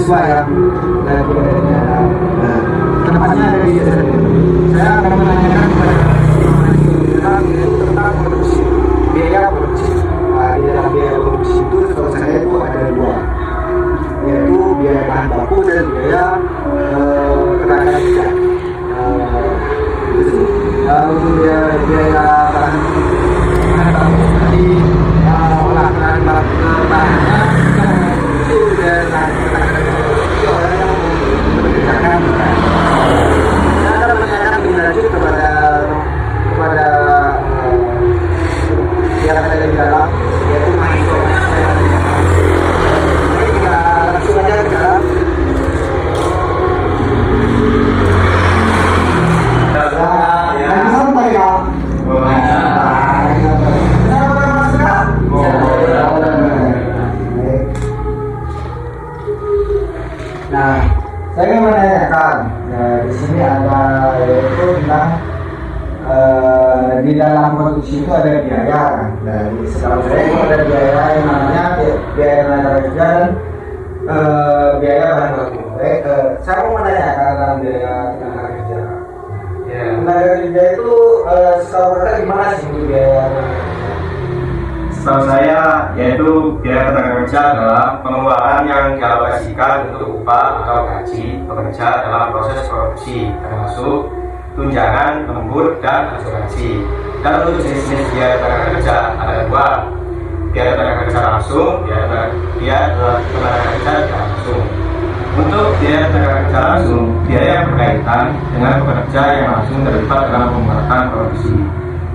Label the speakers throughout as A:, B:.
A: mahasiswa yang kuliah di dalam. Tempatnya ada di desa ini. Saya akan menanyakan kepada mahasiswa tentang produksi, biaya produksi. Di dalam biaya produksi itu setahu saya itu ada dua, yaitu biaya bahan baku dan biaya tenaga kerja. Untuk biaya bahan baku tadi olahan bahannya itu biaya tenaga kerja orang yang mengerjakan. Saya akan menanyakan lebih lanjut kepada yang ada di dalam, yaitu mahasiswa yang ada di dalam. Jadi kita langsung aja ke dalam. Santai ya. Nah, saya ingin menanyakan, di sini ada yaitu tentang di dalam produksi itu ada biaya kan. Dari setahu saya itu ada biaya yang namanya biaya tenaga kerja dan biaya bahan baku. Saya mau menanyakan tentang biaya tenaga kerja. Ya, tenaga kerja itu setahu saya gimana sih itu biaya?
B: Setahu saya yaitu biaya tenaga kerja adalah pengeluaran yang dialokasikan untuk upah atau gaji pekerja dalam proses produksi, termasuk tunjangan, lembur, dan asuransi. Dan untuk jenis-jenis biaya tenaga kerja ada dua, biaya tenaga kerja langsung, biaya tenaga kerja tidak langsung. Untuk biaya tenaga kerja langsung, biaya yang berkaitan dengan pekerja yang langsung terlibat dalam pembuatan produksi,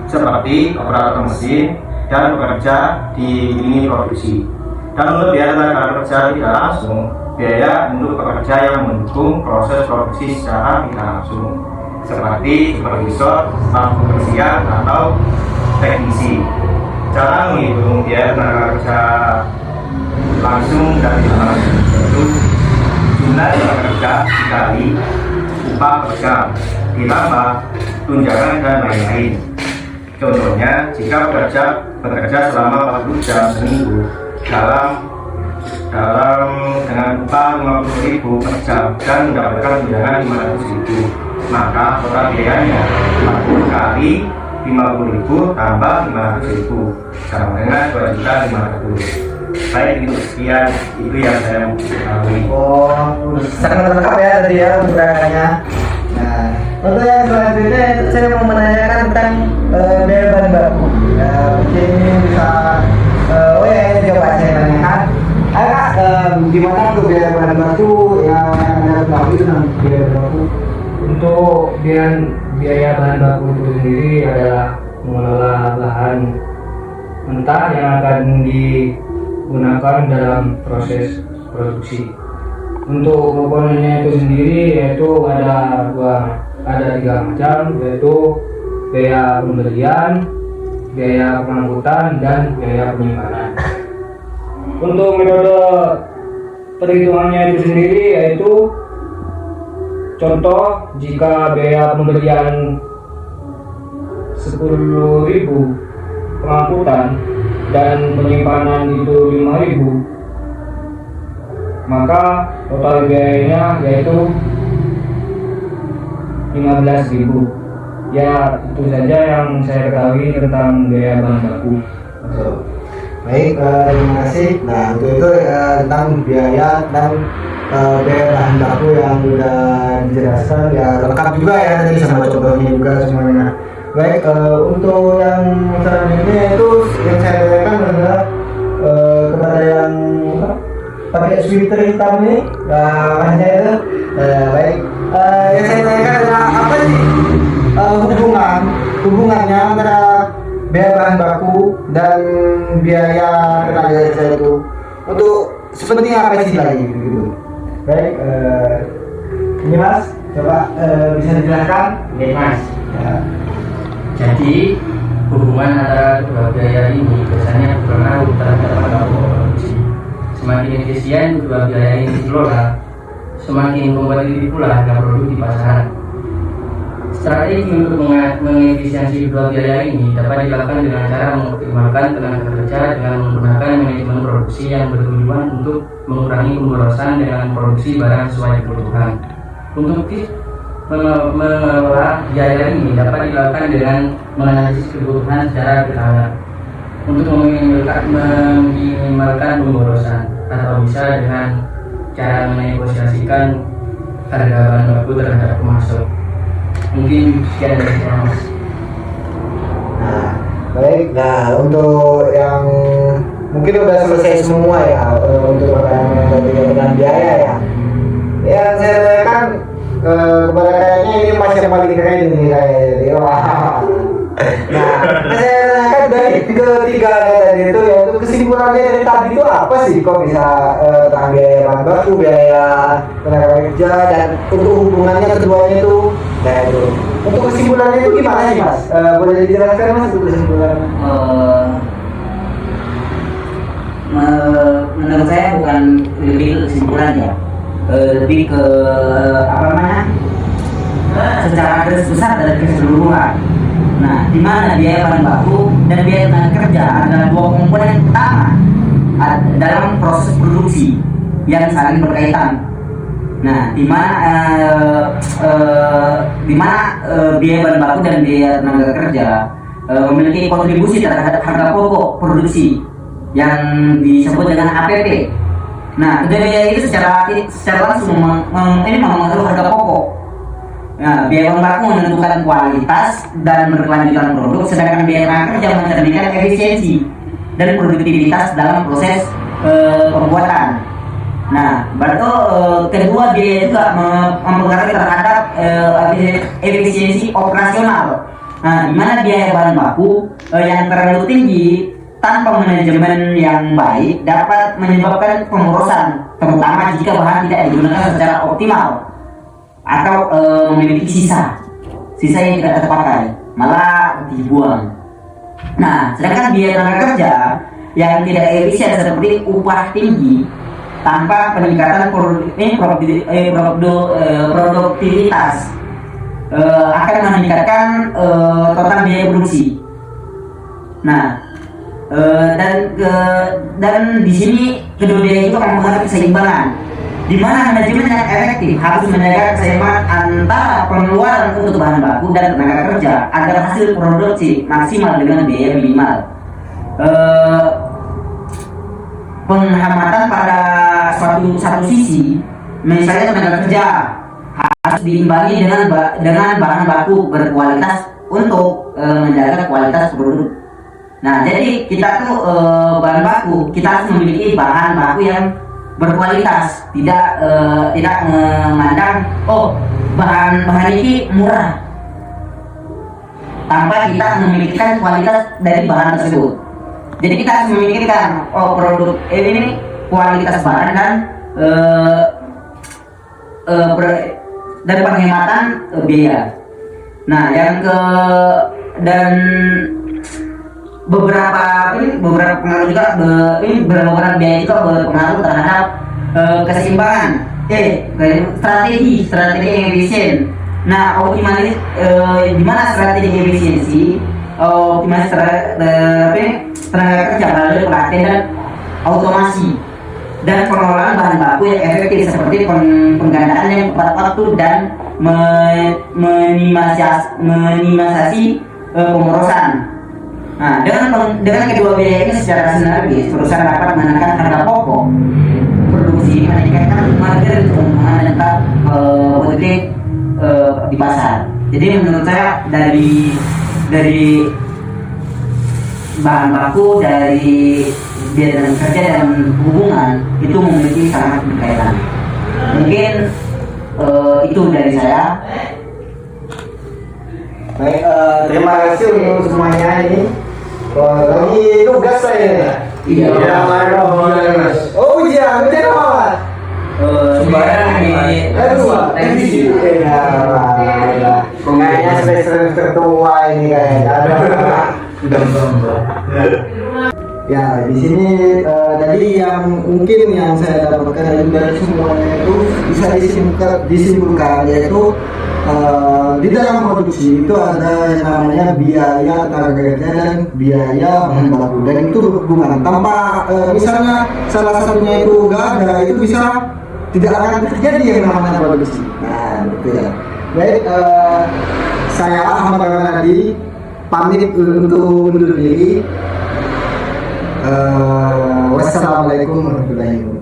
B: seperti operator mesin dan bekerja di lini produksi. Dan untuk biaya tenaga kerja tidak langsung, biaya untuk pekerja yang mendukung proses produksi secara tidak langsung, seperti supervisor, staf kebersihan, atau teknisi. Cara menghitung biaya tenaga kerja langsung dan tidak langsung yaitu jumlah tenaga kerja dikali upah per jam ditambah tunjangan dan lain-lain. Contohnya, jika bekerja selama 40 jam seminggu dengan upah 50.000 per jam dan mendapatkan tunjangan 500.000, maka total biayanya 40 kali 50.000 tambah 500.000 sama dengan 2.500.000. Baik, itu sekian itu yang saya mau ketahui.
A: Sangat lengkap ya tadi ya penjelasannya. Nah, untuk yang selanjutnya saya mau menanyakan tentang biaya bahan baku. Mungkin bisa ini coba saya tanyakan. Gimana untuk biaya bahan baku yang Anda tahu tentang biaya bahan baku?
C: Untuk biaya bahan baku itu sendiri adalah mengelola bahan mentah yang akan digunakan dalam proses produksi. Untuk komponennya itu sendiri yaitu ada tiga macam, yaitu biaya pembelian, biaya pengangkutan, dan biaya penyimpanan. Untuk metode perhitungannya itu sendiri yaitu contoh, jika biaya pembelian 10.000, pengangkutan dan penyimpanan itu 5.000, maka total biayanya yaitu 15.000. Ya, itu saja yang saya ketahui tentang biaya bahan baku.
A: Baik, terima kasih. Nah, untuk itu tentang biaya dan biaya bahan baku yang sudah dijelaskan ya, lengkap juga ya tadi sama contohnya juga semuanya. Baik, untuk yang selanjutnya itu yang saya tanyakan adalah kepada yang pakai sweater hitam ini, hanya itu. Baik, yang saya tanyakan adalah apa sih hubungannya antara biaya bahan baku dan biaya tenaga kerja itu untuk sepenting apa sih lagi gitu. Baik, ini Mas, coba bisa dijelaskan?
C: Oke Mas.
A: Ya.
C: Jadi hubungan antara kedua biaya ini biasanya berpengaruh terhadap pada produksi. Semakin efisien kedua biaya ini dikelola, semakin kompetitif pula harga produk di pasaran. Strategi untuk mengefisiensi kedua biaya ini dapat dilakukan dengan cara mengoptimalkan tenaga kerja dengan menggunakan manajemen produksi yang bertujuan untuk mengurangi pemborosan dengan produksi barang sesuai kebutuhan. Untuk mengelola biaya ini dapat dilakukan dengan menganalisis kebutuhan secara berkala untuk meminimalkan pemborosan, atau bisa dengan cara menegosiasikan harga bahan baku terhadap pemasok. Mungkin sekian dari saya, Mas.
A: Nah, baik. Nah, untuk yang mungkin udah selesai semua ya untuk pertanyaan tadi dengan biaya ya. Yang saya tanyakan kepada kayaknya ini Mas yang paling keren ini kayaknya. Wah. Nah, saya tanyakan dari ketiga tadi itu, yaitu kesimpulannya dari tadi itu apa sih, kok bisa tangga bahan baku, biaya tenaga kerja, dan untuk hubungannya keduanya itu, nah itu untuk kesimpulannya itu gimana sih Mas? Boleh dijelaskan Mas untuk kesimpulannya?
D: Menurut saya bukan lebih ke kesimpulan ya, lebih ke apa namanya, secara garis besar dari keseluruhan. Nah, di mana biaya bahan baku dan biaya tenaga kerja adalah dua komponen utama dalam proses produksi yang saling berkaitan. Nah, di mana biaya bahan baku dan biaya tenaga kerja memiliki kontribusi terhadap harga pokok produksi yang disebut dengan APP. Nah, kedua biaya itu secara langsung mempengaruhi harga pokok. Nah, biaya bahan baku menentukan kualitas dan berkelanjutan produk, sedangkan biaya tenaga kerja mencerminkan efisiensi dan produktivitas dalam proses pembuatan. Nah, berarti kedua biaya juga mempengaruhi terhadap efisiensi operasional. Nah, di mana biaya bahan baku yang terlalu tinggi tanpa manajemen yang baik dapat menyebabkan pemborosan, terutama jika bahan tidak digunakan secara optimal atau memiliki sisa yang tidak terpakai, malah dibuang. Nah, sedangkan biaya tenaga kerja yang tidak efisien seperti upah tinggi tanpa peningkatan produktivitas akan meningkatkan total biaya produksi. Nah, dan di sini kedua biaya itu akan mempengaruhi keseimbangan, di mana manajemen yang efektif harus menjaga keseimbangan antara pengeluaran untuk bahan baku dan tenaga kerja agar hasil produksi maksimal dengan biaya minimal. Penghematan pada satu sisi, misalnya tenaga kerja harus diimbangi dengan bahan baku berkualitas untuk menjaga kualitas produk. Nah, jadi kita tuh bahan baku, kita harus memiliki bahan baku yang berkualitas, tidak memandang bahan ini murah tanpa kita memiliki kualitas dari bahan tersebut. Jadi kita harus memikirkan produk ini kualitas bahan dan penghematan biaya. Nah, dan beberapa pengaruh juga beberapa biaya juga berpengaruh terhadap keseimbangan strategi yang efisien. Nah, optimalis di mana strategi efisiensi, optimalis tenaga kerja melalui pelatihan dan automasi dan pengelolaan bahan baku yang efektif seperti penggandaan yang tepat waktu dan minimalisasi pemborosan. Nah, dengan kedua biaya ini secara sinergis, perusahaan dapat menekan harga pokok produksi, meningkatkan margin keuntungan dan tetap kompetitif di pasar. Jadi menurut saya dari bahan baku, dari biaya dan kerja dan hubungan itu memiliki sangat berkaitan. Mungkin itu dari saya.
A: Baik, terima kasih untuk semuanya ini. Lagi tugas saya.
D: Iya.
A: Oh ujian apa?
D: Sembarang ini.
A: Teknisi. Kayaknya semester tertua ini kayaknya. Ya, di sini tadi yang mungkin yang saya dapatkan dari semuanya itu bisa disimpulkan yaitu di dalam produksi itu ada yang namanya biaya tenaga kerja dan biaya bahan baku, dan itu berhubungan. Tanpa misalnya salah satunya itu nggak ada, itu bisa tidak akan terjadi yang namanya produksi. Nah, gitu ya. Baik, saya Ahmad Ramadhani pamit untuk undur diri. Wassalamualaikum warahmatullahi wabarakatuh.